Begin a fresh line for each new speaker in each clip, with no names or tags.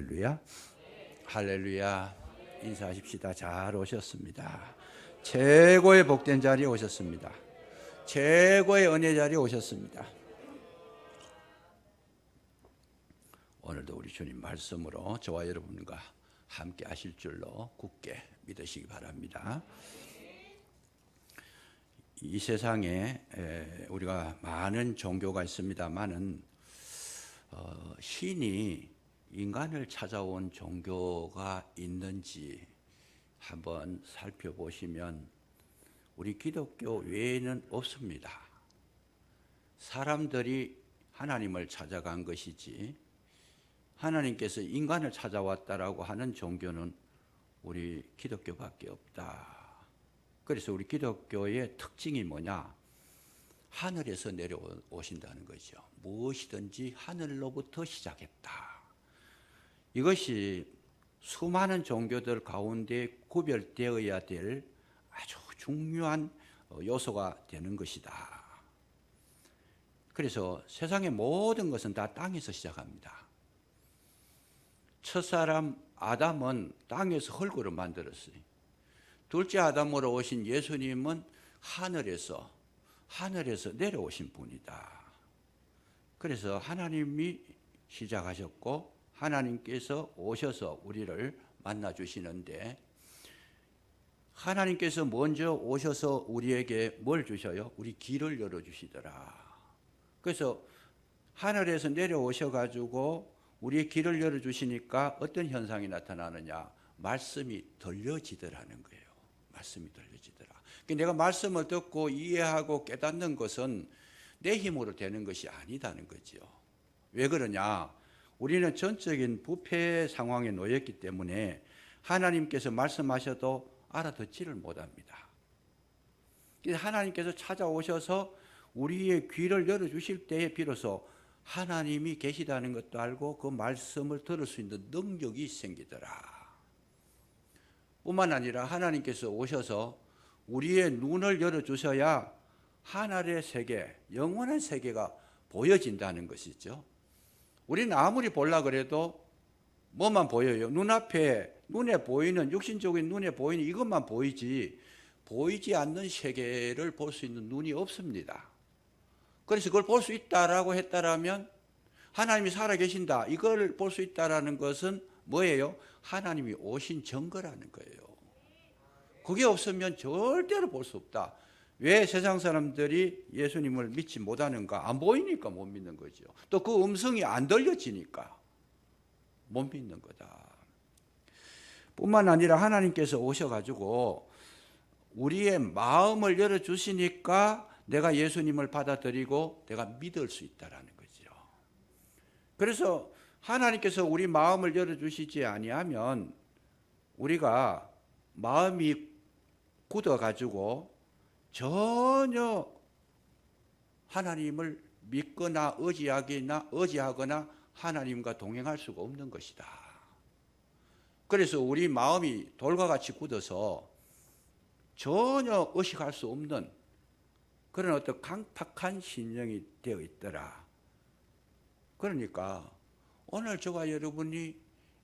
할렐루야. 할렐루야. 인사하십시다. 잘 오셨습니다. 최고의 복된 자리에 오셨습니다. 최고의 은혜 자리에 오셨습니다. 오늘도 우리 주님 말씀으로 저와 여러분과 함께 하실 줄로 굳게 믿으시기 바랍니다. 이 세상에 우리가 많은 종교가 있습니다만은 신이 인간을 찾아온 종교가 있는지 한번 살펴보시면 우리 기독교 외에는 없습니다. 사람들이 하나님을 찾아간 것이지 하나님께서 인간을 찾아왔다라고 하는 종교는 우리 기독교밖에 없다. 그래서 우리 기독교의 특징이 뭐냐? 하늘에서 내려오신다는 거죠. 무엇이든지 하늘로부터 시작했다. 이것이 수많은 종교들 가운데 구별되어야 될 아주 중요한 요소가 되는 것이다. 그래서 세상의 모든 것은 다 땅에서 시작합니다. 첫사람 아담은 땅에서 흙으로 만들었어요. 둘째 아담으로 오신 예수님은 하늘에서 내려오신 분이다. 그래서 하나님이 시작하셨고 하나님께서 오셔서 우리를 만나주시는데 하나님께서 먼저 오셔서 우리에게 뭘 주셔요? 우리 길을 열어주시더라. 그래서 하늘에서 내려오셔가지고 우리의 길을 열어주시니까 어떤 현상이 나타나느냐? 말씀이 들려지더라는 거예요. 말씀이 들려지더라. 내가 말씀을 듣고 이해하고 깨닫는 것은 내 힘으로 되는 것이 아니다는 거죠. 왜 그러냐? 우리는 전적인 부패 상황에 놓였기 때문에 하나님께서 말씀하셔도 알아듣지를 못합니다. 하나님께서 찾아오셔서 우리의 귀를 열어주실 때에 비로소 하나님이 계시다는 것도 알고 그 말씀을 들을 수 있는 능력이 생기더라. 뿐만 아니라 하나님께서 오셔서 우리의 눈을 열어주셔야 하늘의 세계, 영원한 세계가 보여진다는 것이죠. 우리는 아무리 보려고 그래도 뭐만 보여요? 눈에 보이는, 육신적인 눈에 보이는 이것만 보이지 보이지 않는 세계를 볼 수 있는 눈이 없습니다. 그래서 그걸 볼 수 있다라고 했다라면 하나님이 살아계신다, 이걸 볼 수 있다라는 것은 뭐예요? 하나님이 오신 증거라는 거예요. 그게 없으면 절대로 볼 수 없다. 왜 세상 사람들이 예수님을 믿지 못하는가? 안 보이니까 못 믿는 거죠. 또 그 음성이 안 들려지니까 못 믿는 거다. 뿐만 아니라 하나님께서 오셔가지고 우리의 마음을 열어주시니까 내가 예수님을 받아들이고 내가 믿을 수 있다라는 거죠. 그래서 하나님께서 우리 마음을 열어주시지 아니하면 우리가 마음이 굳어가지고 전혀 하나님을 믿거나 의지하거나 하나님과 동행할 수가 없는 것이다. 그래서 우리 마음이 돌과 같이 굳어서 전혀 의식할 수 없는 그런 어떤 강팍한 심령이 되어 있더라. 그러니까 오늘 저와 여러분이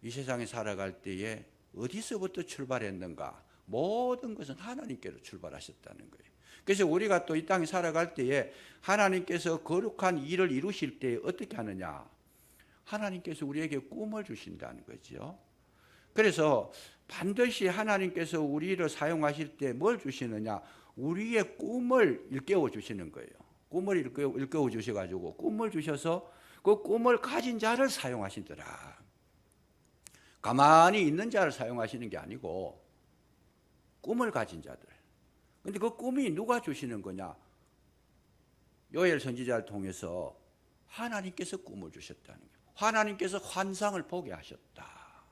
이 세상에 살아갈 때에 어디서부터 출발했는가? 모든 것은 하나님께로 출발하셨다는 거예요. 그래서 우리가 또 이 땅에 살아갈 때에 하나님께서 거룩한 일을 이루실 때 어떻게 하느냐? 하나님께서 우리에게 꿈을 주신다는 거죠. 그래서 반드시 하나님께서 우리를 사용하실 때 뭘 주시느냐? 우리의 꿈을 일깨워 주시는 거예요. 꿈을 일깨워 주셔가지고 꿈을 주셔서 그 꿈을 가진 자를 사용하시더라. 가만히 있는 자를 사용하시는 게 아니고 꿈을 가진 자들. 근데 그 꿈이 누가 주시는 거냐? 요엘 선지자를 통해서 하나님께서 꿈을 주셨다는 거예요. 하나님께서 환상을 보게 하셨다.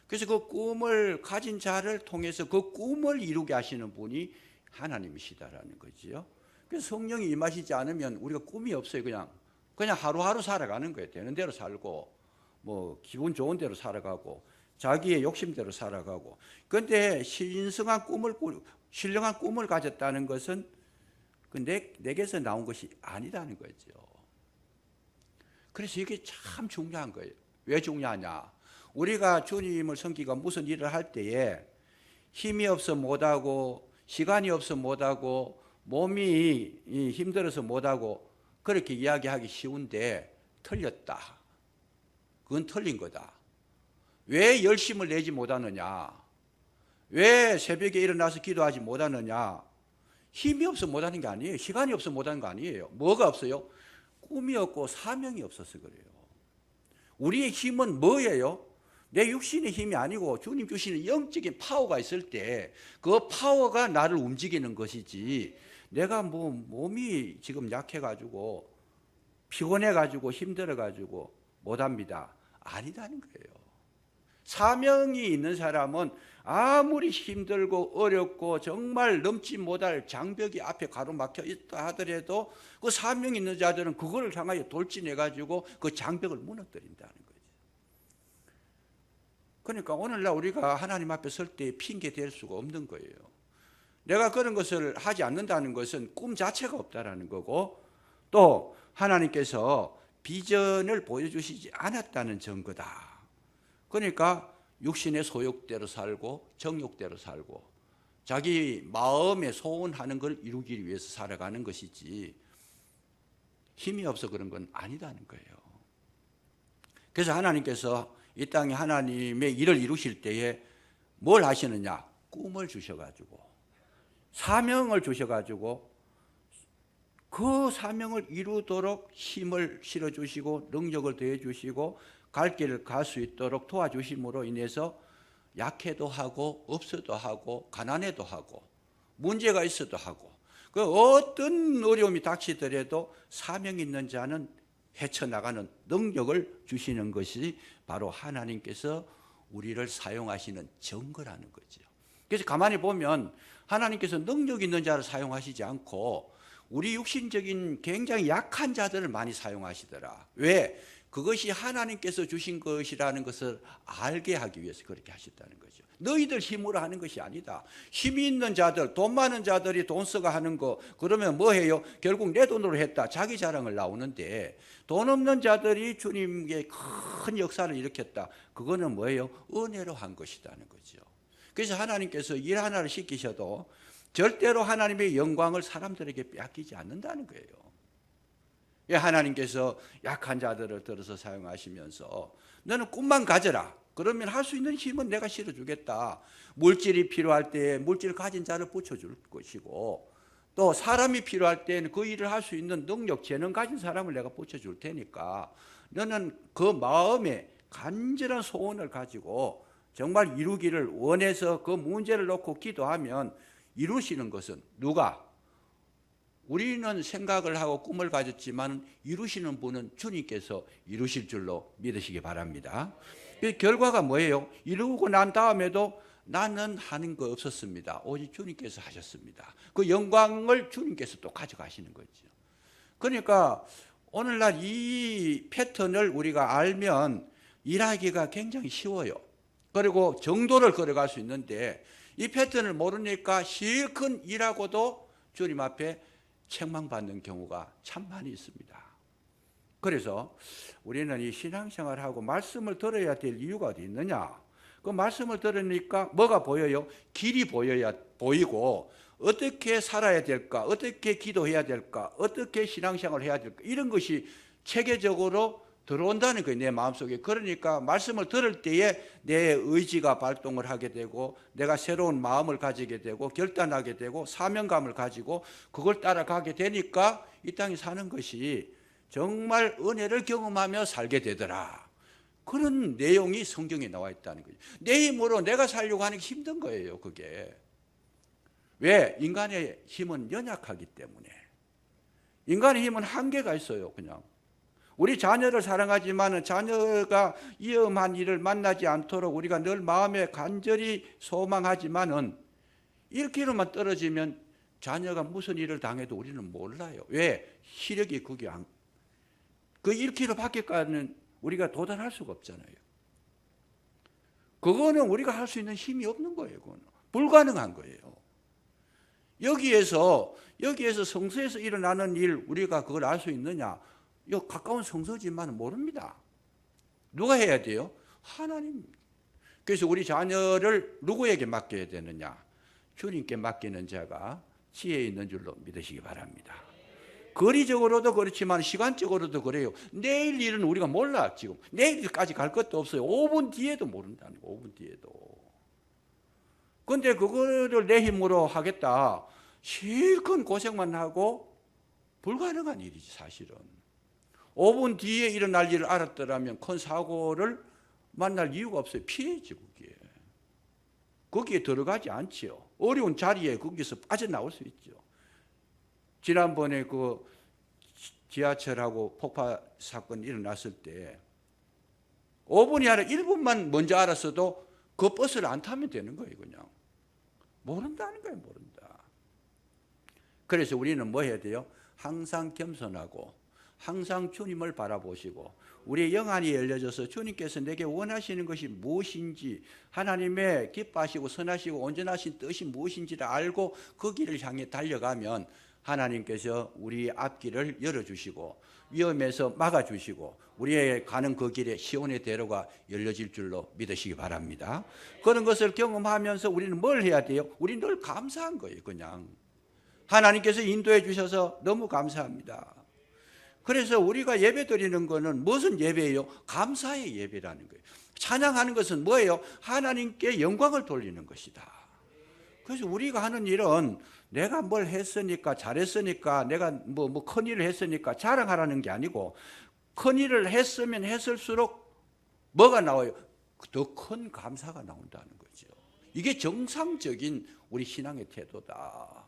그래서 그 꿈을 가진 자를 통해서 그 꿈을 이루게 하시는 분이 하나님이시다라는 거지요. 그래서 성령이 임하시지 않으면 우리가 꿈이 없어요. 그냥 하루하루 살아가는 거예요. 되는 대로 살고 뭐 기분 좋은 대로 살아가고 자기의 욕심대로 살아가고. 그런데 신령한 꿈을 가졌다는 것은 내게서 나온 것이 아니라는 거죠. 그래서 이게 참 중요한 거예요. 왜 중요하냐? 우리가 주님을 섬기가 무슨 일을 할 때에 힘이 없어 못하고 시간이 없어 못하고 몸이 힘들어서 못하고 그렇게 이야기하기 쉬운데 틀렸다. 그건 틀린 거다. 왜 열심을 내지 못하느냐? 왜 새벽에 일어나서 기도하지 못하느냐? 힘이 없어 못하는 게 아니에요. 시간이 없어 못하는 거 아니에요. 뭐가 없어요? 꿈이 없고 사명이 없어서 그래요. 우리의 힘은 뭐예요? 내 육신의 힘이 아니고 주님 주시는 영적인 파워가 있을 때 그 파워가 나를 움직이는 것이지, 내가 뭐 몸이 지금 약해가지고 피곤해가지고 힘들어가지고 못합니다. 아니다는 거예요. 사명이 있는 사람은 아무리 힘들고 어렵고 정말 넘지 못할 장벽이 앞에 가로막혀 있다 하더라도 그 사명이 있는 자들은 그걸 향하여 돌진해가지고 그 장벽을 무너뜨린다는 거죠. 그러니까 오늘날 우리가 하나님 앞에 설 때 핑계 댈 수가 없는 거예요. 내가 그런 것을 하지 않는다는 것은 꿈 자체가 없다라는 거고, 또 하나님께서 비전을 보여주시지 않았다는 증거다. 그러니까 육신의 소욕대로 살고 정욕대로 살고 자기 마음에 소원하는 걸 이루기 위해서 살아가는 것이지 힘이 없어 그런 건 아니다는 거예요. 그래서 하나님께서 이 땅에 하나님의 일을 이루실 때에 뭘 하시느냐? 꿈을 주셔가지고 사명을 주셔가지고 그 사명을 이루도록 힘을 실어주시고 능력을 더해주시고 갈 길을 갈 수 있도록 도와주심으로 인해서 약해도 하고 없어도 하고 가난해도 하고 문제가 있어도 하고 그 어떤 어려움이 닥치더라도 사명 있는 자는 헤쳐나가는 능력을 주시는 것이 바로 하나님께서 우리를 사용하시는 증거라는 거죠. 그래서 가만히 보면 하나님께서 능력 있는 자를 사용하시지 않고 우리 육신적인 굉장히 약한 자들을 많이 사용하시더라. 왜? 그것이 하나님께서 주신 것이라는 것을 알게 하기 위해서 그렇게 하셨다는 거죠. 너희들 힘으로 하는 것이 아니다. 힘이 있는 자들, 돈 많은 자들이 돈 써가 하는 거, 그러면 뭐 해요? 결국 내 돈으로 했다. 자기 자랑을 나오는데, 돈 없는 자들이 주님께 큰 역사를 일으켰다. 그거는 뭐예요? 은혜로 한 것이라는 거죠. 그래서 하나님께서 일 하나를 시키셔도 절대로 하나님의 영광을 사람들에게 빼앗기지 않는다는 거예요. 하나님께서 약한 자들을 들어서 사용하시면서 너는 꿈만 가져라. 그러면 할 수 있는 힘은 내가 실어주겠다. 물질이 필요할 때 물질을 가진 자를 붙여줄 것이고, 또 사람이 필요할 때는 그 일을 할 수 있는 능력, 재능 가진 사람을 내가 붙여줄 테니까 너는 그 마음에 간절한 소원을 가지고 정말 이루기를 원해서 그 문제를 놓고 기도하면 이루시는 것은 누가? 우리는 생각을 하고 꿈을 가졌지만 이루시는 분은 주님께서 이루실 줄로 믿으시기 바랍니다. 그 결과가 뭐예요? 이루고 난 다음에도 나는 하는 거 없었습니다. 오직 주님께서 하셨습니다. 그 영광을 주님께서 또 가져가시는 거죠. 그러니까 오늘날 이 패턴을 우리가 알면 일하기가 굉장히 쉬워요. 그리고 정도를 걸어갈 수 있는데 이 패턴을 모르니까 실컷 일하고도 주님 앞에 책망받는 경우가 참 많이 있습니다. 그래서 우리는 이 신앙생활하고 말씀을 들어야 될 이유가 어디 있느냐? 그 말씀을 들으니까 뭐가 보여요? 길이 보이고 어떻게 살아야 될까? 어떻게 기도해야 될까? 어떻게 신앙생활을 해야 될까? 이런 것이 체계적으로 들어온다는 거예요, 내 마음속에. 그러니까 말씀을 들을 때에 내 의지가 발동을 하게 되고 내가 새로운 마음을 가지게 되고 결단하게 되고 사명감을 가지고 그걸 따라가게 되니까 이 땅에 사는 것이 정말 은혜를 경험하며 살게 되더라. 그런 내용이 성경에 나와 있다는 거죠. 내 힘으로 내가 살려고 하는 게 힘든 거예요, 그게. 왜? 인간의 힘은 연약하기 때문에. 인간의 힘은 한계가 있어요, 그냥. 우리 자녀를 사랑하지만 자녀가 위험한 일을 만나지 않도록 우리가 늘 마음에 간절히 소망하지만은 1km만 떨어지면 자녀가 무슨 일을 당해도 우리는 몰라요. 왜? 시력이 그게 그 1km 밖에까지는 우리가 도달할 수가 없잖아요. 그거는 우리가 할 수 있는 힘이 없는 거예요. 그거는 불가능한 거예요. 여기에서 성서에서 일어나는 일 우리가 그걸 알 수 있느냐? 이 가까운 성서지만 모릅니다. 누가 해야 돼요? 하나님. 그래서 우리 자녀를 누구에게 맡겨야 되느냐? 주님께 맡기는 자가 지혜 있는 줄로 믿으시기 바랍니다. 거리적으로도 그렇지만 시간적으로도 그래요. 내일 일은 우리가 몰라. 지금 내일까지 갈 것도 없어요. 5분 뒤에도 모른다는 거예요. 5분 뒤에도. 근데 그거를 내 힘으로 하겠다, 실컷 고생만 하고 불가능한 일이지 사실은. 5분 뒤에 일어날 일을 알았더라면 큰 사고를 만날 이유가 없어요. 피해지 거기에 들어가지 않지요. 어려운 자리에 거기서 빠져나올 수 있죠. 지난번에 그 지하철하고 폭파 사건이 일어났을 때 5분이 아니라 1분만 먼저 알았어도 그 버스를 안 타면 되는 거예요. 그냥 모른다는 거예요. 모른다. 그래서 우리는 뭐 해야 돼요? 항상 겸손하고 항상 주님을 바라보시고 우리의 영안이 열려져서 주님께서 내게 원하시는 것이 무엇인지, 하나님의 기뻐하시고 선하시고 온전하신 뜻이 무엇인지를 알고 그 길을 향해 달려가면 하나님께서 우리 앞길을 열어주시고 위험에서 막아주시고 우리의 가는 그 길에 시온의 대로가 열려질 줄로 믿으시기 바랍니다. 그런 것을 경험하면서 우리는 뭘 해야 돼요? 우리는 늘 감사한 거예요. 그냥 하나님께서 인도해 주셔서 너무 감사합니다. 그래서 우리가 예배 드리는 거는 무슨 예배예요? 감사의 예배라는 거예요. 찬양하는 것은 뭐예요? 하나님께 영광을 돌리는 것이다. 그래서 우리가 하는 일은 내가 뭘 했으니까, 잘했으니까, 내가 뭐 큰 일을 했으니까 자랑하라는 게 아니고, 큰 일을 했으면 했을수록 뭐가 나와요? 더 큰 감사가 나온다는 거죠. 이게 정상적인 우리 신앙의 태도다.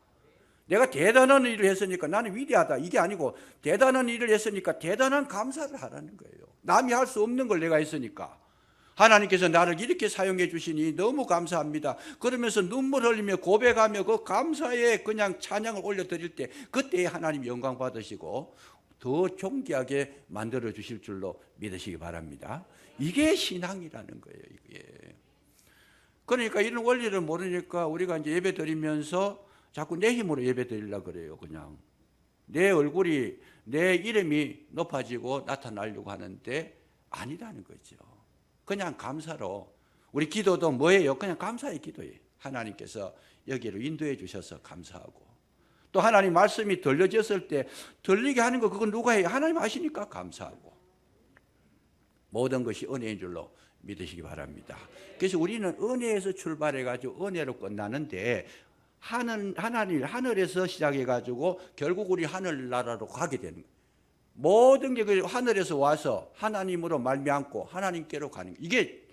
내가 대단한 일을 했으니까 나는 위대하다, 이게 아니고 대단한 일을 했으니까 대단한 감사를 하라는 거예요. 남이 할 수 없는 걸 내가 했으니까 하나님께서 나를 이렇게 사용해 주시니 너무 감사합니다. 그러면서 눈물 흘리며 고백하며 그 감사에 그냥 찬양을 올려드릴 때 그때에 하나님 영광 받으시고 더 존귀하게 만들어 주실 줄로 믿으시기 바랍니다. 이게 신앙이라는 거예요. 이게. 그러니까 이런 원리를 모르니까 우리가 이제 예배 드리면서 자꾸 내 힘으로 예배 드리려고 그래요. 그냥 내 얼굴이, 내 이름이 높아지고 나타나려고 하는데 아니라는 거죠. 그냥 감사로. 우리 기도도 뭐예요? 그냥 감사의 기도예요. 하나님께서 여기로 인도해 주셔서 감사하고, 또 하나님 말씀이 들려졌을 때 들리게 하는 거 그건 누가 해요? 하나님 하시니까 감사하고. 모든 것이 은혜인 줄로 믿으시기 바랍니다. 그래서 우리는 은혜에서 출발해 가지고 은혜로 끝나는데 하늘에서 시작해 가지고 결국 우리 하늘나라로 가게 되는 거예요. 모든 게 하늘에서 와서 하나님으로 말미암고 하나님께로 가는 거예요. 이게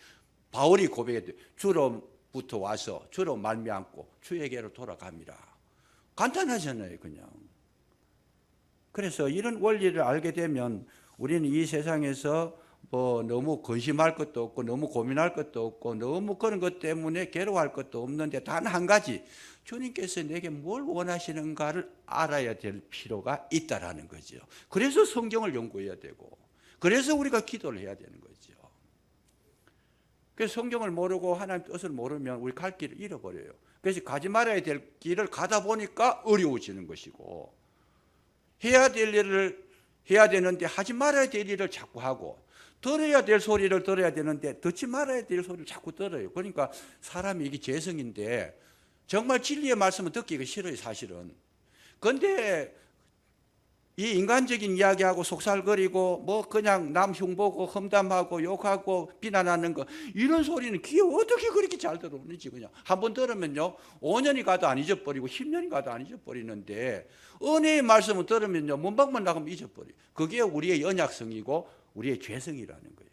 바울이 고백했대요. 주로부터 와서 주로 말미암고 주에게로 돌아갑니다. 간단하잖아요. 그냥. 그래서 이런 원리를 알게 되면 우리는 이 세상에서 뭐 너무 근심할 것도 없고 너무 고민할 것도 없고 너무 그런 것 때문에 괴로워할 것도 없는데 단 한 가지, 주님께서 내게 뭘 원하시는가를 알아야 될 필요가 있다라는 거죠. 그래서 성경을 연구해야 되고 그래서 우리가 기도를 해야 되는 거죠. 그래서 성경을 모르고 하나님 뜻을 모르면 우리 갈 길을 잃어버려요. 그래서 가지 말아야 될 길을 가다 보니까 어려워지는 것이고, 해야 될 일을 해야 되는데 하지 말아야 될 일을 자꾸 하고, 들어야 될 소리를 들어야 되는데 듣지 말아야 될 소리를 자꾸 들어요. 그러니까 사람이 이게 죄성인데 정말 진리의 말씀을 듣기가 싫어요, 사실은. 그런데 이 인간적인 이야기하고 속살거리고 뭐 그냥 남 흉보고 험담하고 욕하고 비난하는 거, 이런 소리는 귀에 어떻게 그렇게 잘 들어오는지. 그냥 한번 들으면요 5년이 가도 안 잊어버리고 10년이 가도 안 잊어버리는데, 은혜의 말씀을 들으면요 문밖만 나가면 잊어버려요. 그게 우리의 연약성이고 우리의 죄성이라는 거예요.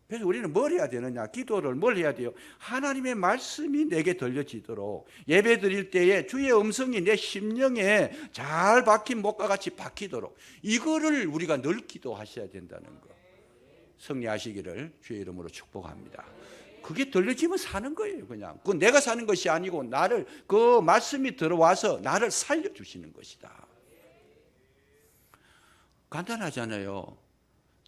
그래서 우리는 뭘 해야 되느냐? 기도를 뭘 해야 돼요? 하나님의 말씀이 내게 들려지도록, 예배 드릴 때에 주의 음성이 내 심령에 잘 박힌 목과 같이 박히도록, 이거를 우리가 늘 기도하셔야 된다는 거 승리하시기를 주의 이름으로 축복합니다. 그게 들려지면 사는 거예요. 그냥 그건 내가 사는 것이 아니고 나를, 그 말씀이 들어와서 나를 살려주시는 것이다. 간단하잖아요.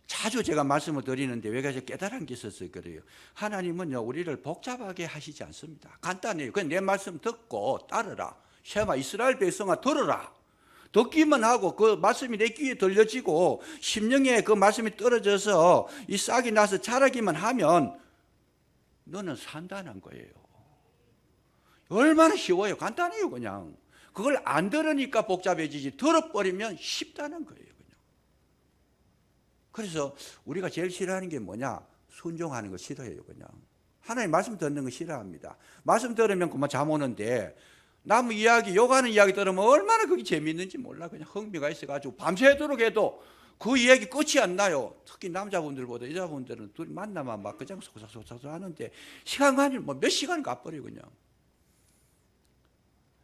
자주 제가 말씀을 드리는데 왜 그래서 깨달은 게 있었어요. 그래요. 하나님은요 우리를 복잡하게 하시지 않습니다. 간단해요. 그냥 내 말씀 듣고 따르라. 쉐마 이스라엘 백성아 들으라. 듣기만 하고 그 말씀이 내 귀에 들려지고 심령에 그 말씀이 떨어져서 이 싹이 나서 자라기만 하면 너는 산다는 거예요. 얼마나 쉬워요. 간단해요. 그냥 그걸 안 들으니까 복잡해지지, 들어버리면 쉽다는 거예요. 그냥. 그래서 우리가 제일 싫어하는 게 뭐냐? 순종하는 거 싫어해요. 그냥 하나님 말씀 듣는 거 싫어합니다. 말씀 들으면 그만 잠 오는데 남 이야기, 욕하는 이야기 들으면 얼마나 그게 재미있는지 몰라. 그냥 흥미가 있어가지고 밤새도록 해도 그 이야기 끝이 안 나요. 특히 남자분들보다 여자분들은 둘이 만나면 막 그냥 속삭속삭 하는데 시간 가니 몇 시간 가버려 그냥.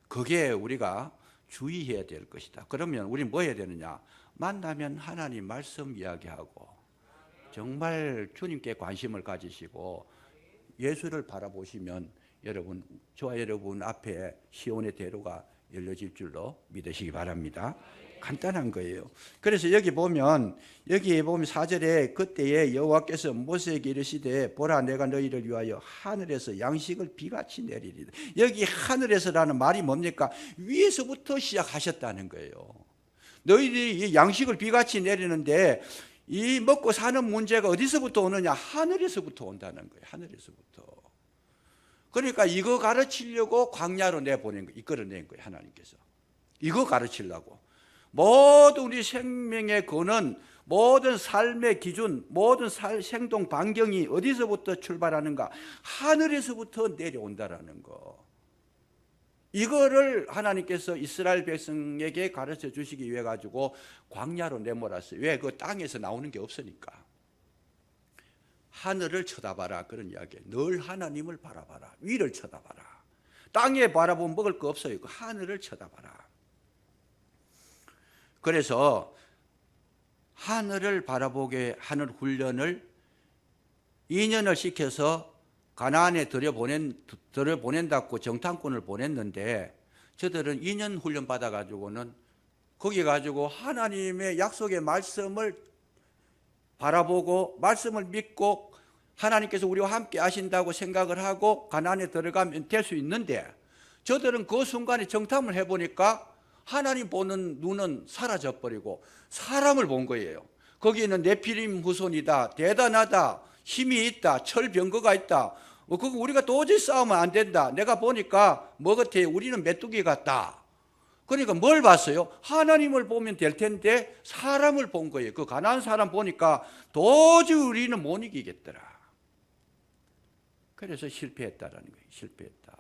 그게 우리가 주의해야 될 것이다. 그러면 우리 뭐 해야 되느냐? 만나면 하나님 말씀 이야기하고 정말 주님께 관심을 가지시고 예수를 바라보시면 여러분, 저와 여러분 앞에 시온의 대로가 열려질 줄로 믿으시기 바랍니다. 간단한 거예요. 그래서 여기에 보면 4절에 그때에 여호와께서 모세에게 이르시되 보라 내가 너희를 위하여 하늘에서 양식을 비같이 내리리라. 여기 하늘에서라는 말이 뭡니까? 위에서부터 시작하셨다는 거예요. 너희들이 이 양식을 비같이 내리는데 이 먹고 사는 문제가 어디서부터 오느냐? 하늘에서부터 온다는 거예요. 하늘에서부터. 그러니까 이거 가르치려고 광야로 내보낸 거, 이끌어낸 거예요. 하나님께서 이거 가르치려고. 모든 우리 생명의 근원, 모든 삶의 기준, 모든 행동 반경이 어디서부터 출발하는가? 하늘에서부터 내려온다라는 거. 이거를 하나님께서 이스라엘 백성에게 가르쳐 주시기 위해 가지고 광야로 내몰았어요. 왜? 그 땅에서 나오는 게 없으니까. 하늘을 쳐다봐라, 그런 이야기예요. 늘 하나님을 바라봐라. 위를 쳐다봐라. 땅에 바라보면 먹을 거 없어요. 그 하늘을 쳐다봐라. 그래서 하늘을 바라보게 하는 훈련을 2년을 시켜서 가나안에 들여보낸다고 정탐꾼을 보냈는데 저들은 2년 훈련 받아가지고는 거기 가지고 하나님의 약속의 말씀을 바라보고 말씀을 믿고 하나님께서 우리와 함께 하신다고 생각을 하고 가나안에 들어가면 될 수 있는데 저들은 그 순간에 정탐을 해보니까 하나님 보는 눈은 사라져버리고 사람을 본 거예요. 거기는 네피림 후손이다, 대단하다, 힘이 있다, 철병거가 있다. 그거 우리가 도저히 싸우면 안 된다. 내가 보니까 뭐 같아? 우리는 메뚜기 같다. 그러니까 뭘 봤어요? 하나님을 보면 될 텐데 사람을 본 거예요. 그 가나안 사람 보니까 도저히 우리는 못 이기겠더라. 그래서 실패했다라는 거예요. 실패했다.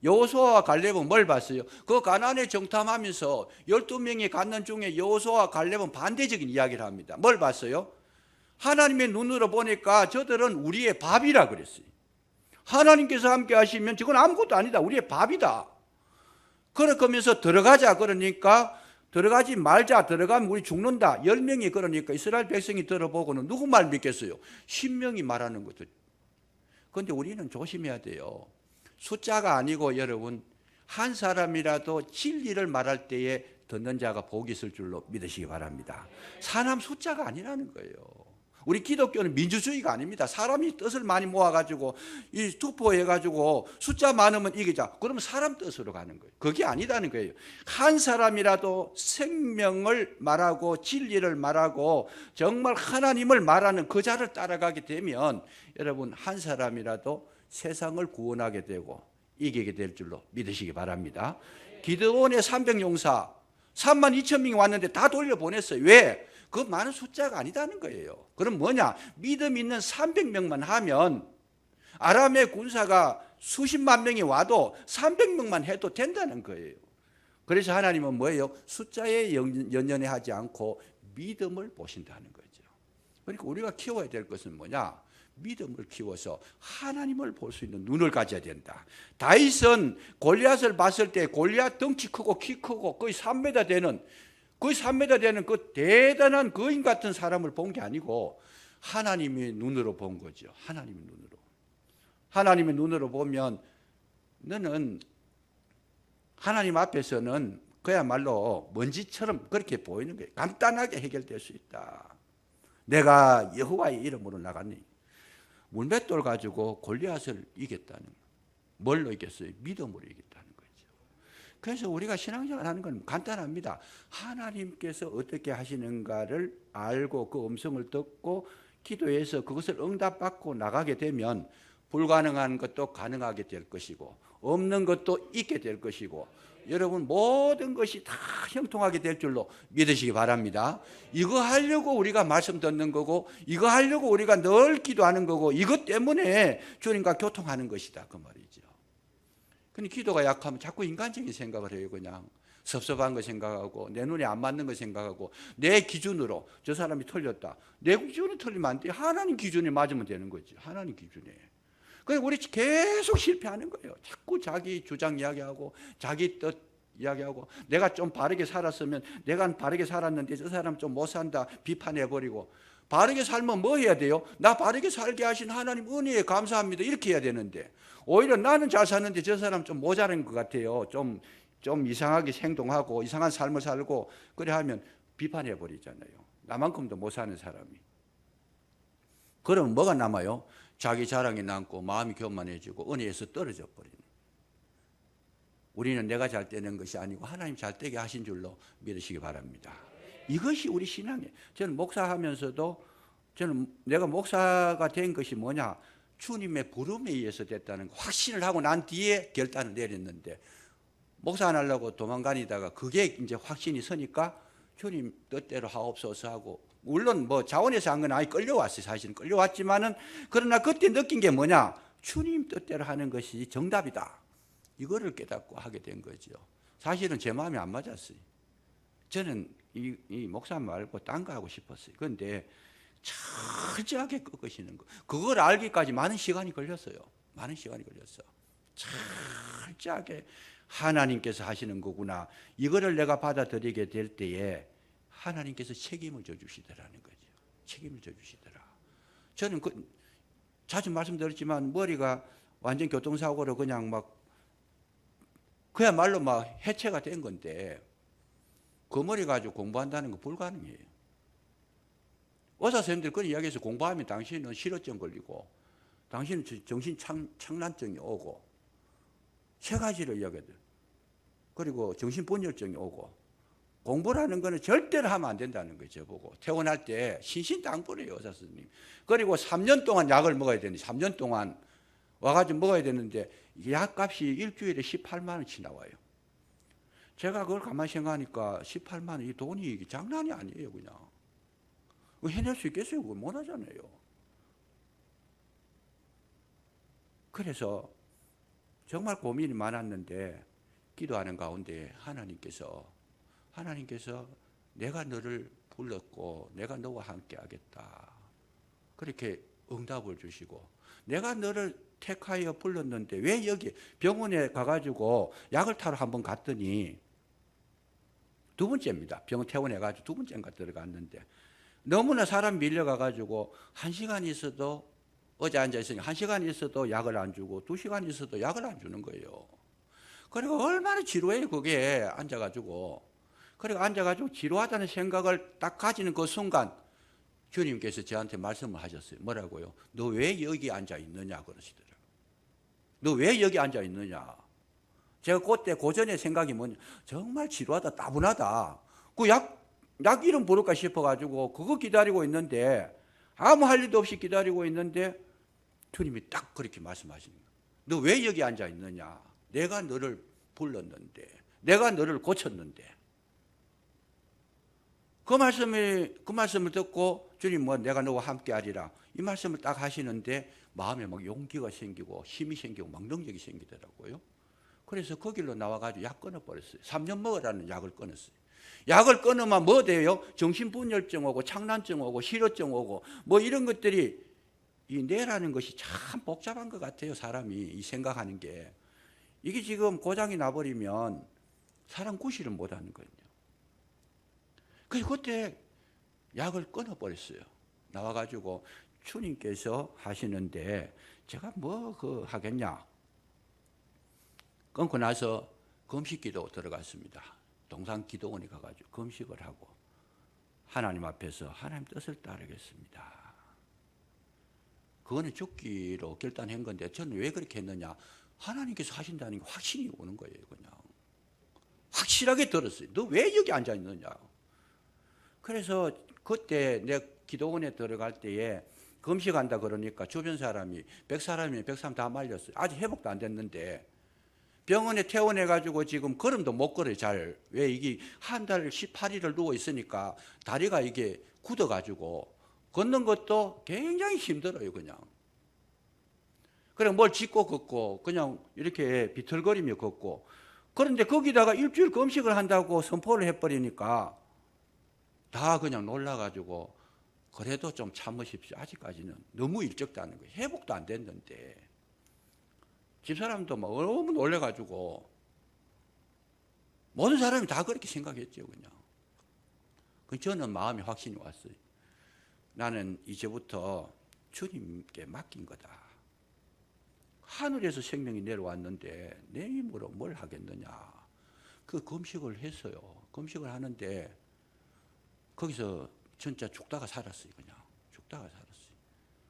여호수아와 갈렙은 뭘 봤어요? 그 가나안에 정탐하면서 12명이 갔는 중에 여호수아와 갈렙은 반대적인 이야기를 합니다. 뭘 봤어요? 하나님의 눈으로 보니까 저들은 우리의 밥이라 그랬어요. 하나님께서 함께 하시면 저건 아무것도 아니다. 우리의 밥이다. 그러면서 들어가자 그러니까 들어가지 말자, 들어가면 우리 죽는다. 10명이 그러니까 이스라엘 백성이 들어보고는 누구 말 믿겠어요? 10명이 말하는 것도. 그런데 우리는 조심해야 돼요. 숫자가 아니고 여러분 한 사람이라도 진리를 말할 때에 듣는 자가 복이 있을 줄로 믿으시기 바랍니다. 사람 숫자가 아니라는 거예요. 우리 기독교는 민주주의가 아닙니다. 사람이 뜻을 많이 모아가지고 이 투표해가지고 숫자 많으면 이기자. 그러면 사람 뜻으로 가는 거예요. 그게 아니다는 거예요. 한 사람이라도 생명을 말하고 진리를 말하고 정말 하나님을 말하는 그 자를 따라가게 되면 여러분 한 사람이라도 세상을 구원하게 되고 이기게 될 줄로 믿으시기 바랍니다. 기드온의 300용사 32,000명이 왔는데 다 돌려보냈어요. 왜? 그 많은 숫자가 아니다는 거예요. 그럼 뭐냐? 믿음 있는 300명만 하면 아람의 군사가 수십만 명이 와도 300명만 해도 된다는 거예요. 그래서 하나님은 뭐예요? 숫자에 연연해하지 않고 믿음을 보신다는 거죠. 그러니까 우리가 키워야 될 것은 뭐냐? 믿음을 키워서 하나님을 볼 수 있는 눈을 가져야 된다. 다윗은 골리앗을 봤을 때 골리앗 덩치 크고 키 크고 거의 3m 되는 그 대단한 거인 같은 사람을 본 게 아니고 하나님의 눈으로 본 거죠. 하나님의 눈으로. 하나님의 눈으로 보면 너는 하나님 앞에서는 그야말로 먼지처럼 그렇게 보이는 거예요. 간단하게 해결될 수 있다. 내가 여호와의 이름으로 나갔니? 물맷돌 가지고 골리앗을 이겼다는 거예요. 뭘로 이겼어요? 믿음으로 이겼다는 거죠. 그래서 우리가 신앙생활 하는 건 간단합니다. 하나님께서 어떻게 하시는가를 알고 그 음성을 듣고 기도해서 그것을 응답받고 나가게 되면 불가능한 것도 가능하게 될 것이고 없는 것도 있게 될 것이고 여러분 모든 것이 다 형통하게 될 줄로 믿으시기 바랍니다. 이거 하려고 우리가 말씀 듣는 거고 이거 하려고 우리가 늘 기도하는 거고 이것 때문에 주님과 교통하는 것이다 그 말이죠. 근데 기도가 약하면 자꾸 인간적인 생각을 해요. 그냥 섭섭한 거 생각하고 내 눈에 안 맞는 거 생각하고 내 기준으로 저 사람이 틀렸다. 내 기준이 틀리면 안 돼. 하나님 기준에 맞으면 되는 거지. 하나님 기준에. 그래서 우리 계속 실패하는 거예요. 자꾸 자기 주장 이야기하고 자기 뜻 이야기하고 내가 좀 바르게 살았으면 내가 바르게 살았는데 저 사람 좀 못 산다 비판해버리고 바르게 살면 뭐 해야 돼요? 나 바르게 살게 하신 하나님 은혜에 감사합니다 이렇게 해야 되는데 오히려 나는 잘 사는데 저 사람 좀 모자란 것 같아요. 좀 이상하게 행동하고 이상한 삶을 살고 그래 하면 비판해버리잖아요. 나만큼도 못 사는 사람이. 그러면 뭐가 남아요? 자기 자랑이 남고 마음이 교만해지고 은혜에서 떨어져 버리는. 우리는 내가 잘 되는 것이 아니고 하나님 잘 되게 하신 줄로 믿으시기 바랍니다. 이것이 우리 신앙이에요. 저는 목사하면서도 저는 내가 목사가 된 것이 뭐냐? 주님의 부름에 의해서 됐다는 거 확신을 하고 난 뒤에 결단을 내렸는데 목사 안 하려고 도망다니다가 그게 이제 확신이 서니까 주님 뜻대로 하옵소서 하고 물론 뭐 자원에서 한 건 아예 끌려왔어요. 사실은 끌려왔지만은 그러나 그때 느낀 게 뭐냐? 주님 뜻대로 하는 것이 정답이다. 이거를 깨닫고 하게 된 거죠. 사실은 제 마음이 안 맞았어요. 저는 이 목사 말고 딴 거 하고 싶었어요. 그런데 철저하게 꺾으시는 거. 그걸 알기까지 많은 시간이 걸렸어요. 많은 시간이 걸렸어. 철저하게 하나님께서 하시는 거구나. 이거를 내가 받아들이게 될 때에 하나님께서 책임을 져주시더라는 거죠. 책임을 져주시더라. 저는 자주 말씀드렸지만 머리가 완전 교통사고로 그냥 막 그야말로 막 해체가 된 건데 그 머리 가지고 공부한다는 거 불가능해요. 의사 선생님들 그런 이야기해서 공부하면 당신은 실어증 걸리고 당신은 정신 착란증이 오고 세 가지를 이야기해요. 그리고 정신분열증이 오고 공부라는 거는 절대로 하면 안 된다는 거죠. 보고 퇴원할 때 신신당부래요 의사 선생님. 그리고 3년 동안 약을 먹어야 되는데 3년 동안 와가지고 먹어야 되는데 약값이 일주일에 18만 원치 나와요. 제가 그걸 가만히 생각하니까 18만 원 이 돈이 장난이 아니에요. 그냥 해낼 수 있겠어요? 그걸 못 하잖아요. 그래서 정말 고민이 많았는데 기도하는 가운데 하나님께서 내가 너를 불렀고 내가 너와 함께 하겠다. 그렇게 응답을 주시고 내가 너를 택하여 불렀는데 왜 여기 병원에 가가지고 약을 타러 한번 갔더니 두 번째입니다. 병원 퇴원해가지고 두 번째인가 들어갔는데 너무나 사람 밀려가가지고 1시간 있어도 어제 앉아있으니까 1시간 있어도 약을 안 주고 2시간 있어도 약을 안 주는 거예요. 그리고 얼마나 지루해요 그게 앉아가지고. 그리고 앉아가지고 지루하다는 생각을 딱 가지는 그 순간 주님께서 저한테 말씀을 하셨어요. 뭐라고요? 너 왜 여기 앉아있느냐 그러시더라고요. 너 왜 여기 앉아있느냐. 제가 그때 고전의 생각이 뭐냐. 정말 지루하다 따분하다. 그 약 이름 부를까 싶어가지고 그거 기다리고 있는데 아무 할 일도 없이 기다리고 있는데 주님이 딱 그렇게 말씀하시는 거예요. 너 왜 여기 앉아있느냐. 내가 너를 불렀는데 내가 너를 고쳤는데 그 말씀을 듣고 주님 뭐 내가 너와 함께 하리라 이 말씀을 딱 하시는데 마음에 막 용기가 생기고 힘이 생기고 막 능력이 생기더라고요. 그래서 그 길로 나와가지고 약 끊어버렸어요. 3년 먹으라는 약을 끊었어요. 약을 끊으면 뭐 돼요? 정신분열증 오고 착란증 오고 실어증 오고 뭐 이런 것들이 이 뇌라는 것이 참 복잡한 것 같아요. 사람이 이 생각하는 게 이게 지금 고장이 나버리면 사람 구실을 못하는 거예요. 그래서 그때 약을 끊어버렸어요. 나와가지고 주님께서 하시는데 제가 뭐 하겠냐. 끊고 나서 금식기도 들어갔습니다. 동산기도원에 가가지고 금식을 하고 하나님 앞에서 하나님 뜻을 따르겠습니다. 그거는 죽기로 결단한 건데 저는 왜 그렇게 했느냐. 하나님께서 하신다는 게 확신이 오는 거예요. 그냥 확실하게 들었어요. 너 왜 여기 앉아있느냐. 그래서 그때 내 기도원에 들어갈 때에 금식한다 그러니까 주변 사람이 100사람이면 100사람 다 말렸어요. 아직 회복도 안 됐는데 병원에 퇴원해가지고 지금 걸음도 못 걸어요, 잘. 왜 이게 한 달 18일을 누워 있으니까 다리가 이게 굳어가지고 걷는 것도 굉장히 힘들어요, 그냥. 그래, 뭘 짚고 걷고 그냥 이렇게 비틀거리며 걷고. 그런데 거기다가 일주일 금식을 한다고 선포를 해버리니까 다 그냥 놀라가지고 그래도 좀 참으십시오. 아직까지는 너무 일찍다는 거예요. 회복도 안 됐는데. 집사람도 막 너무 놀래가지고 모든 사람이 다 그렇게 생각했죠, 그냥. 저는 마음이 확신이 왔어요. 나는 이제부터 주님께 맡긴 거다. 하늘에서 생명이 내려왔는데 내 힘으로 뭘 하겠느냐. 그 금식을 했어요. 금식을 하는데 거기서 진짜 죽다가 살았어요, 그냥. 죽다가 살았어요.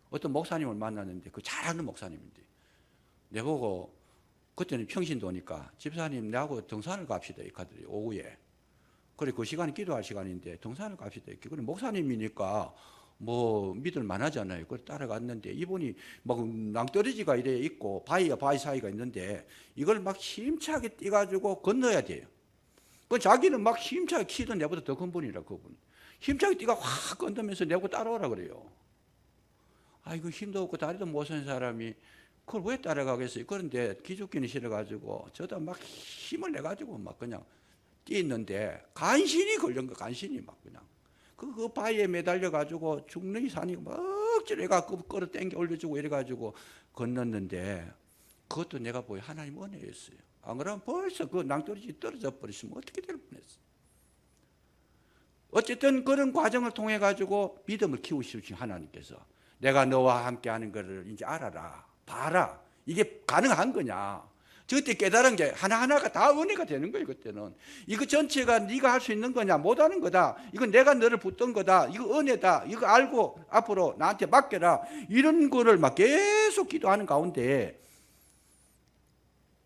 어떤 목사님을 만났는데 그 잘하는 목사님인데 내보고 그때는 평신도 오니까 집사님 내하고 등산을 갑시다 이카더니 오후에. 그래 그 시간이 기도할 시간인데 등산을 갑시다. 그래 목사님이니까 뭐 믿을 만하잖아요. 그걸 따라갔는데 이분이 막 낭떠러지가 이래 있고 바위와 바위 사이가 있는데 이걸 막 힘차게 뛰가지고 건너야 돼요. 그 자기는 막 힘차게 키도 내보다 더 큰 분이라 그분. 힘차게 뛰가 확 건너면서 내고 따라오라 그래요. 아이고 힘도 없고 다리도 못 서는 사람이 그걸 왜 따라가겠어요? 그런데 기죽기는 싫어가지고 저도 막 힘을 내가지고 막 그냥 뛰었는데 간신히 걸린 거 간신히 막 그냥 그 바위에 매달려가지고 죽는 산이 막 억지로 해가지고 끌어 당겨 올려주고 이래가지고 건넜는데 그것도 내가 보여 하나님 은혜였어요. 안 그러면 벌써 그 낭떠러지 떨어져 버렸으면 어떻게 될 뻔했어요. 어쨌든 그런 과정을 통해 가지고 믿음을 키우시죠 하나님께서. 내가 너와 함께 하는 것을 이제 알아라. 봐라. 이게 가능한 거냐. 저때 깨달은 게 하나하나가 다 은혜가 되는 거예요. 그때는. 이거 전체가 네가 할 수 있는 거냐 못하는 거다. 이건 내가 너를 붙든 거다. 이거 은혜다. 이거 알고 앞으로 나한테 맡겨라. 이런 거를 막 계속 기도하는 가운데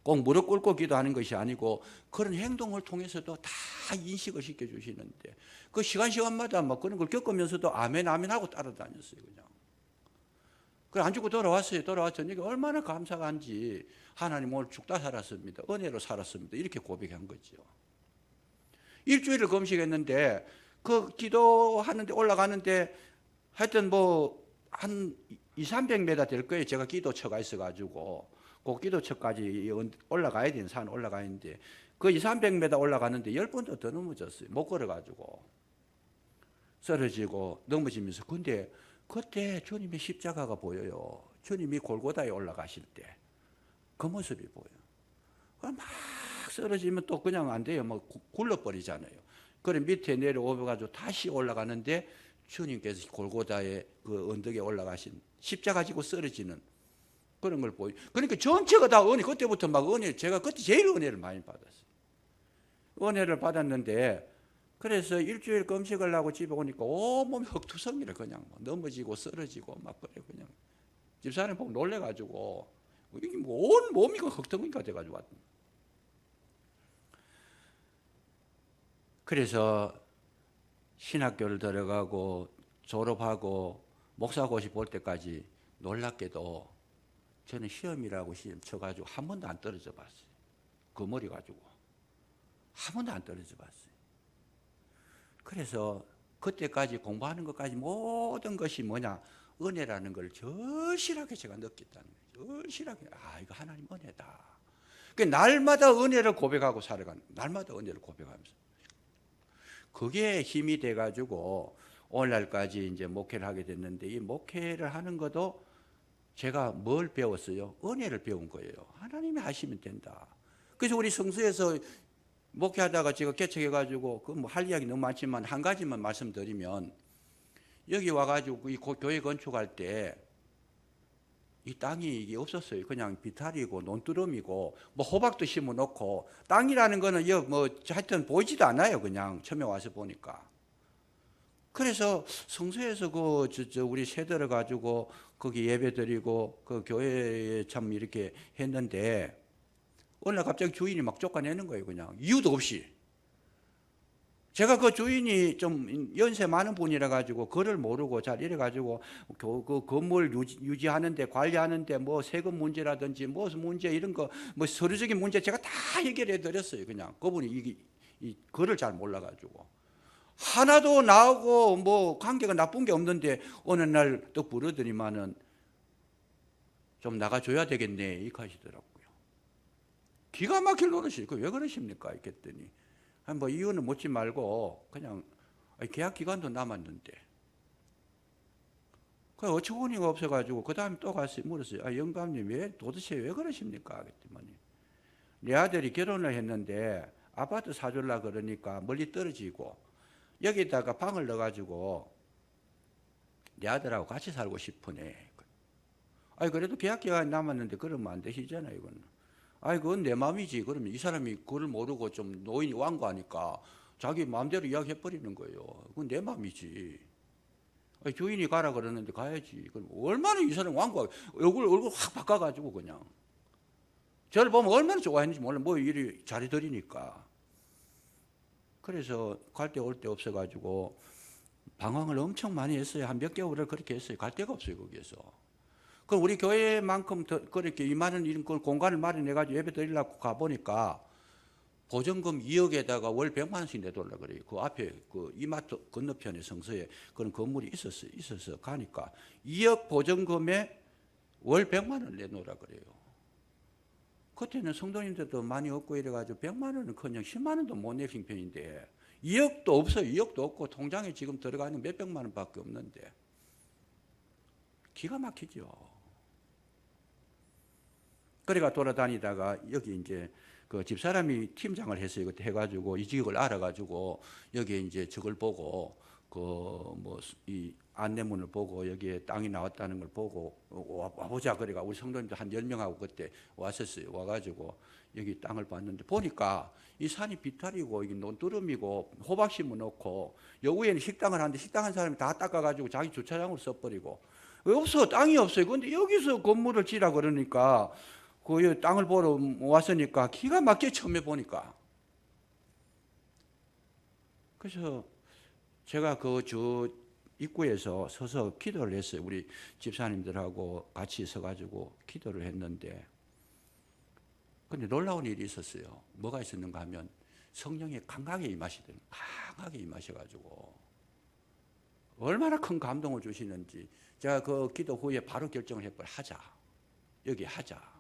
꼭 무릎 꿇고 기도하는 것이 아니고 그런 행동을 통해서도 다 인식을 시켜주시는데 그 시간마다 막 그런 걸 겪으면서도 아멘 아멘 하고 따라다녔어요. 그냥. 그래 안 죽고 돌아왔어요. 돌아와서 저녁에 얼마나 감사한지 하나님 오늘 죽다 살았습니다. 은혜로 살았습니다. 이렇게 고백한 거죠. 일주일을 금식했는데 그 기도하는데 올라가는데 하여튼 뭐 한 200~300m 될 거예요. 제가 기도처가 있어가지고 그 기도처까지 올라가야 되는 산 올라가야 되는데 그 200~300m 올라가는데 10번도 더 넘어졌어요. 못 걸어가지고 쓰러지고 넘어지면서. 근데 그때 주님의 십자가가 보여요. 주님이 골고다에 올라가실 때 그 모습이 보여요. 막 쓰러지면 또 그냥 안 돼요. 막 굴러버리잖아요. 그래 밑에 내려오가지고 다시 올라가는데 주님께서 골고다에 그 언덕에 올라가신 십자가 지고 쓰러지는 그런 걸 보여요. 그러니까 전체가 다 은혜. 그때부터 막 은혜. 제가 그때 제일 은혜를 많이 받았어요. 은혜를 받았는데 그래서 일주일 금식을 하고 집에 오니까 온몸이 흙투성이를 그냥 넘어지고 쓰러지고 막 그래 그냥 집사람 보고 놀래가지고 이게 뭐 온 몸이 흙덩이가 돼가지고 왔던. 그래서 신학교를 들어가고 졸업하고 목사고시 볼 때까지 놀랍게도 저는 시험이라고 시험 쳐가지고 한 번도 안 떨어져 봤어요. 그 머리 가지고 한 번도 안 떨어져 봤어요. 그래서 그때까지 공부하는 것까지 모든 것이 뭐냐 은혜라는 걸 절실하게 제가 느꼈다는 거예요. 절실하게 이거 하나님 은혜다. 날마다 은혜를 고백하고 살아가는 날마다 은혜를 고백하면서 그게 힘이 돼가지고 오늘날까지 이제 목회를 하게 됐는데 이 목회를 하는 것도 제가 뭘 배웠어요? 은혜를 배운 거예요. 하나님이 하시면 된다. 그래서 우리 성수에서 목회하다가 제가 개척해가지고 그 뭐 할 이야기 너무 많지만 한 가지만 말씀드리면 여기 와가지고 이 교회 건축할 때 이 땅이 이게 없었어요. 그냥 비탈이고 논두렁이고 뭐 호박도 심어놓고 땅이라는 거는 뭐 하여튼 보이지도 않아요. 그냥 처음에 와서 보니까. 그래서 성수에서 우리 세대를 가지고 거기 예배드리고 그 교회에 참 이렇게 했는데 어느 날 갑자기 주인이 막 쫓아내는 거예요. 그냥 이유도 없이. 제가 그 주인이 좀 연세 많은 분이라 가지고 글을 모르고 잘 이래 가지고 그 건물 유지하는데 관리하는데 뭐 세금 문제라든지 무슨 문제 이런 거 뭐 서류적인 문제 제가 다 해결해 드렸어요. 그냥 그분이 이 글을 잘 몰라 가지고 하나도 나하고 뭐 관계가 나쁜 게 없는데 어느 날 또 부르더니만은 좀 나가줘야 되겠네 이렇게 하시더라고요. 기가 막힐 노릇이 왜 그러십니까? 했더니 뭐 이유는 묻지 말고 그냥 계약 기간도 남았는데 그 어처구니가 없어가지고 그 다음에 또 가서 물었어요. 영감님 도대체 왜 그러십니까? 그랬더니 내 아들이 결혼을 했는데 아파트 사주려고 그러니까 멀리 떨어지고 여기다가 방을 넣어가지고 내 아들하고 같이 살고 싶으네. 그래도 계약 기간이 남았는데 그러면 안 되시잖아요. 이건. 그건 내 마음이지. 그러면 이 사람이 그걸 모르고 좀 노인이 완고하니까 자기 마음대로 이야기해버리는 거예요. 그건 내 마음이지. 주인이 가라 그러는데 가야지. 그럼 얼마나 이 사람이 완고하게 얼굴 확 바꿔가지고 그냥. 저를 보면 얼마나 좋아했는지 몰라. 뭐 일이 잘해드리니까. 그래서 갈 데 올 데 없어가지고 방황을 엄청 많이 했어요. 한 몇 개월을 그렇게 했어요. 갈 데가 없어요, 거기에서. 그럼 우리 교회만큼 더 그렇게 이만한 이런 공간을 마련해가지고 예배 드리려고 가보니까 보증금 2억에다가 월 100만 원씩 내달라 그래요. 그 앞에 그 이마트 건너편에 성서에 그런 건물이 있어서 가니까 2억 보증금에 월 100만 원 내놓으라 그래요. 그때는 성도님들도 많이 없고 이래가지고 100만 원은 그냥 10만 원도 못 내신 편인데 2억도 없어요. 2억도 없고 통장에 지금 들어가는 몇백만 원밖에 없는데 기가 막히죠. 그래가 돌아다니다가 여기 이제 그 집사람이 팀장을 했어요. 그때 해가지고 이 지역을 알아가지고 여기에 이제 저걸 보고 그 뭐 이 안내문을 보고 여기에 땅이 나왔다는 걸 보고 와보자. 그래가 우리 성도님들 한 10명하고 그때 왔었어요. 와가지고 여기 땅을 봤는데 보니까 이 산이 비탈이고 이게 논두름이고 호박 심어놓고 여기에는 식당을 하는데 식당 한 사람이 다 닦아가지고 자기 주차장으로 써버리고 없어. 땅이 없어요. 근데 여기서 건물을 지라 그러니까 그 땅을 보러 왔으니까 기가 막히게 처음에 보니까. 그래서 제가 저 입구에서 서서 기도를 했어요. 우리 집사님들하고 같이 서가지고 기도를 했는데 근데 놀라운 일이 있었어요. 뭐가 있었는가 하면 성령이 강하게 임하시더니 강하게 임하셔가지고 얼마나 큰 감동을 주시는지 제가 그 기도 후에 바로 결정을 해버려. 하자. 여기 하자.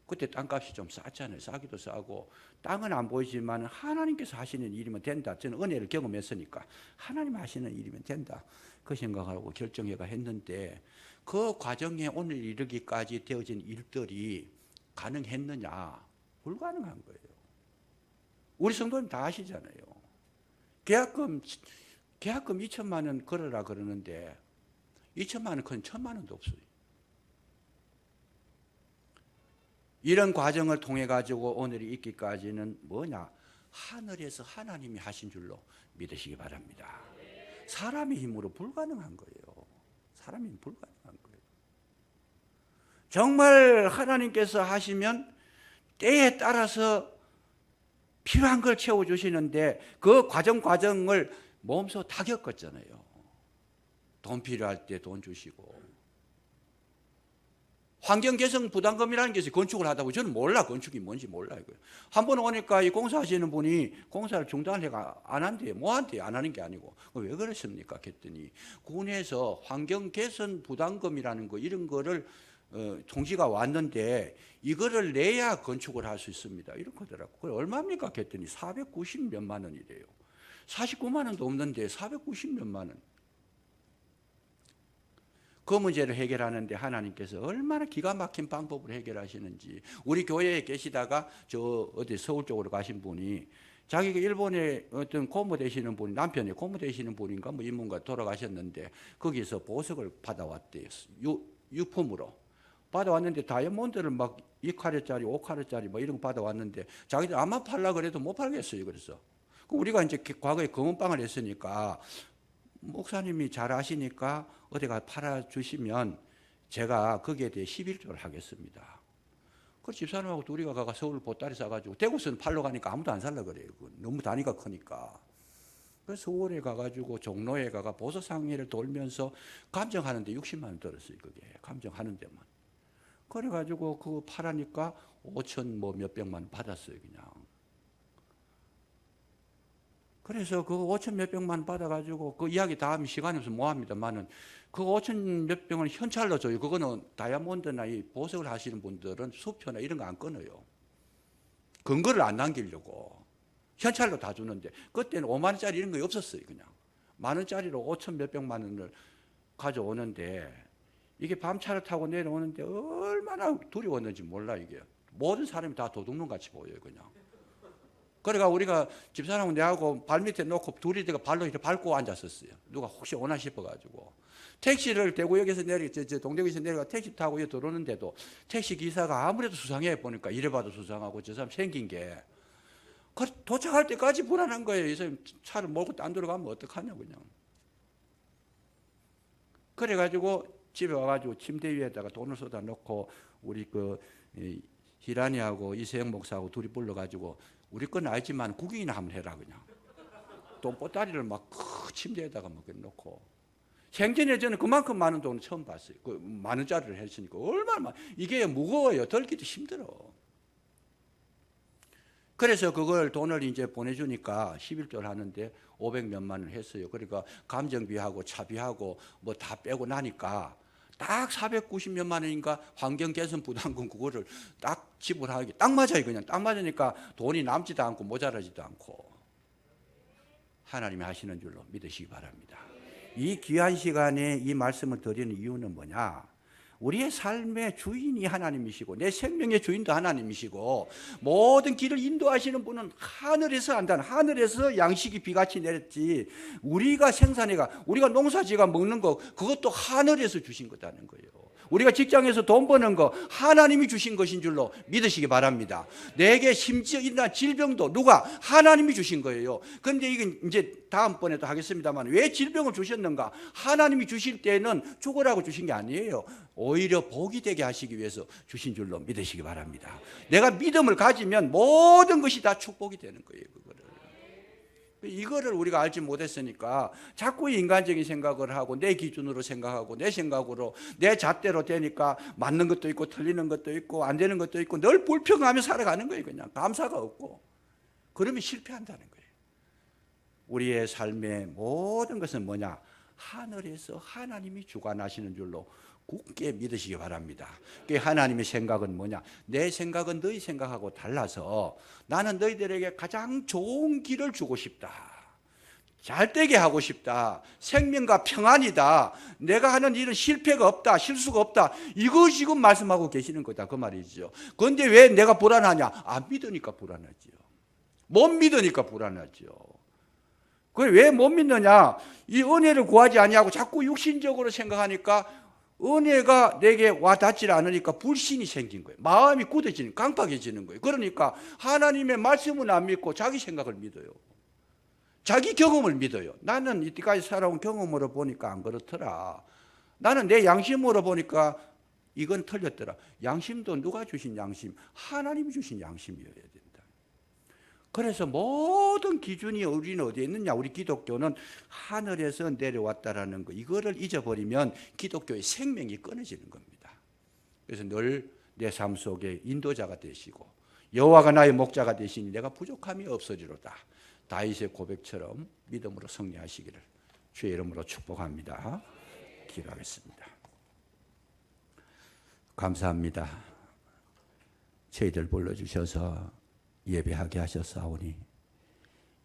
그때 땅값이 좀 쌌잖아요. 싸기도 싸고 땅은 안 보이지만 하나님께서 하시는 일이면 된다. 저는 은혜를 경험했으니까 하나님 하시는 일이면 된다. 그 생각하고 결정해가 했는데 그 과정에 오늘 이르기까지 되어진 일들이 가능했느냐? 불가능한 거예요. 우리 성도님 다 아시잖아요. 계약금 2천만 원 걸어라 그러는데 2천만 원 건 1천만 원도 없어요. 이런 과정을 통해 가지고 오늘이 있기까지는 뭐냐? 하늘에서 하나님이 하신 줄로 믿으시기 바랍니다. 사람의 힘으로 불가능한 거예요. 사람의 힘 불가능한 거예요. 정말 하나님께서 하시면 때에 따라서 필요한 걸 채워주시는데 그 과정을 몸소 다 겪었잖아요. 돈 필요할 때 돈 주시고 환경 개선 부담금이라는 게 있어요. 건축을 하다 보면 저는 몰라. 건축이 뭔지 몰라요. 한 번 오니까 이 공사하시는 분이 공사를 중단해가 안 한대요. 뭐 한대요? 안 하는 게 아니고. 왜 그러십니까? 했더니 군에서 환경 개선 부담금이라는 거 이런 거를 통지가 왔는데 이거를 내야 건축을 할 수 있습니다. 이렇게 하더라고요. 그래 얼마입니까? 했더니 490 몇만 원이래요. 49만 원도 없는데 490 몇만 원. 그 문제를 해결하는데 하나님께서 얼마나 기가 막힌 방법으로 해결하시는지. 우리 교회에 계시다가 어디 서울 쪽으로 가신 분이 자기가 일본에 어떤 고모 되시는 분이 남편이 고모 되시는 분인가 뭐 인문가 돌아가셨는데 거기서 보석을 받아왔대요. 유품으로 받아왔는데 다이아몬드를 막 2카rat짜리 5카rat짜리 뭐 이런 거 받아왔는데 자기들 아마 팔라 그래도 못 팔겠어요. 그래서 우리가 이제 과거에 검은빵을 했으니까 목사님이 잘 아시니까 어디가 팔아주시면 제가 거기에 대해 11조를 하겠습니다. 그 집사람하고 둘이 가가 서울 보따리 싸가지고 대구에서는 팔러 가니까 아무도 안 살라 그래요. 너무 단위가 크니까. 그래서 서울에 가가지고 종로에 가가 보석상회를 돌면서 감정하는데 60만 원 들었어요. 그게 감정하는 데만. 그래가지고 그거 팔하니까 5천 뭐 몇백만 원 받았어요. 그냥. 그래서 그 5천 몇백만 원 받아가지고 그 이야기 다음 시간이 없어서 뭐합니다만은 그 5천 몇백만 원 현찰로 줘요. 그거는 다이아몬드나 이 보석을 하시는 분들은 수표나 이런 거 안 끊어요. 근거를 안 남기려고 현찰로 다 주는데 그때는 5만 원짜리 이런 거 없었어요. 그냥 만 원짜리로 5천 몇백만 원을 가져오는데 이게 밤차를 타고 내려오는데 얼마나 두려웠는지 몰라. 이게 모든 사람이 다 도둑놈 같이 보여요. 그냥. 그러니까 우리가 집사람은 내하고 발밑에 놓고 둘이 발로 이렇게 밟고 앉았었어요. 누가 혹시 오나 싶어가지고. 택시를 대구역에서 동대구에서 내려가 택시 타고 여기 들어오는데도 택시 기사가 아무래도 수상해. 보니까 이래봐도 수상하고 저 사람 생긴 게. 도착할 때까지 불안한 거예요. 이 사람 차를 몰고 딴 데로 가면 어떡하냐 그냥. 그래가지고 집에 와가지고 침대 위에다가 돈을 쏟아 놓고 우리 그 희란이하고 이세영 목사하고 둘이 불러가지고 우리 건 알지만 구경이나 한번 해라 그냥. 돈 보따리를 막 침대에다가 막 놓고. 생전에 저는 그만큼 많은 돈을 처음 봤어요. 그 만 원짜리를 했으니까 얼마나 이게 무거워요. 들기도 힘들어. 그래서 그걸 돈을 이제 보내주니까 11조를 하는데 500 몇만 원 했어요. 그러니까 감정비하고 차비하고 뭐 다 빼고 나니까 딱 490 몇만 원인가 환경개선 부담금 그거를 딱 지불하기 딱 맞아요. 그냥 딱 맞으니까 돈이 남지도 않고 모자라지도 않고 하나님이 하시는 줄로 믿으시기 바랍니다. 이 귀한 시간에 이 말씀을 드리는 이유는 뭐냐? 우리의 삶의 주인이 하나님이시고 내 생명의 주인도 하나님이시고 모든 길을 인도하시는 분은 하늘에서 한다는 하늘에서 양식이 비같이 내렸지 우리가 생산해가 우리가 농사지가 먹는 거 그것도 하늘에서 주신 거다는 거예요. 우리가 직장에서 돈 버는 거 하나님이 주신 것인 줄로 믿으시기 바랍니다. 내게 심지어 일어난 질병도 누가 하나님이 주신 거예요. 그런데 이건 이제 다음번에도 하겠습니다만 왜 질병을 주셨는가? 하나님이 주실 때는 죽으라고 주신 게 아니에요. 오히려 복이 되게 하시기 위해서 주신 줄로 믿으시기 바랍니다. 내가 믿음을 가지면 모든 것이 다 축복이 되는 거예요. 이거를 우리가 알지 못했으니까 자꾸 인간적인 생각을 하고 내 기준으로 생각하고 내 생각으로 내 잣대로 되니까 맞는 것도 있고 틀리는 것도 있고 안 되는 것도 있고 늘 불평하며 살아가는 거예요. 그냥 감사가 없고 그러면 실패한다는 거예요. 우리의 삶의 모든 것은 뭐냐? 하늘에서 하나님이 주관하시는 줄로 굳게 믿으시기 바랍니다. 하나님의 생각은 뭐냐? 내 생각은 너희 생각하고 달라서 나는 너희들에게 가장 좋은 길을 주고 싶다. 잘되게 하고 싶다. 생명과 평안이다. 내가 하는 일은 실패가 없다. 실수가 없다. 이거 지금 말씀하고 계시는 거다. 그 말이죠. 그런데 왜 내가 불안하냐? 안 믿으니까 불안하지요. 못 믿으니까 불안하지요. 그걸 왜 못 믿느냐? 이 은혜를 구하지 아니하고 자꾸 육신적으로 생각하니까 은혜가 내게 와 닿지 않으니까 불신이 생긴 거예요. 마음이 굳어지는, 강팍해지는 거예요. 그러니까 하나님의 말씀은 안 믿고 자기 생각을 믿어요. 자기 경험을 믿어요. 나는 이때까지 살아온 경험으로 보니까 안 그렇더라. 나는 내 양심으로 보니까 이건 틀렸더라. 양심도 누가 주신 양심? 하나님이 주신 양심이어야 된다. 그래서 모든 기준이 우리는 어디에 있느냐? 우리 기독교는 하늘에서 내려왔다라는 거. 이거를 잊어버리면 기독교의 생명이 끊어지는 겁니다. 그래서 늘 내 삶 속에 인도자가 되시고 여호와가 나의 목자가 되시니 내가 부족함이 없어지로다. 다윗의 고백처럼 믿음으로 승리하시기를 주의 이름으로 축복합니다. 기도하겠습니다. 감사합니다. 저희들 불러주셔서 예배하게 하셨사오니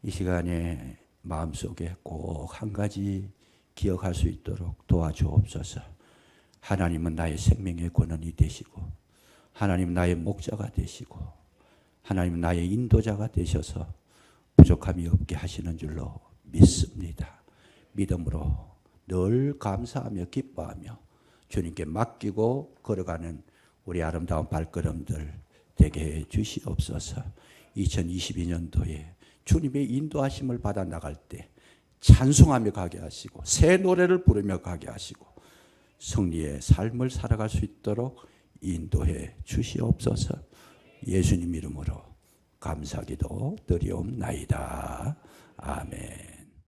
이 시간에 마음속에 꼭 한 가지 기억할 수 있도록 도와주옵소서. 하나님은 나의 생명의 권원이 되시고 하나님은 나의 목자가 되시고 하나님은 나의 인도자가 되셔서 부족함이 없게 하시는 줄로 믿습니다. 믿음으로 늘 감사하며 기뻐하며 주님께 맡기고 걸어가는 우리 아름다운 발걸음들 되게 해 주시옵소서. 2022년도에 주님의 인도하심을 받아 나갈 때 찬송하며 가게 하시고 새 노래를 부르며 가게 하시고 승리의 삶을 살아갈 수 있도록 인도해 주시옵소서. 예수님 이름으로 감사기도 드리옵나이다. 아멘.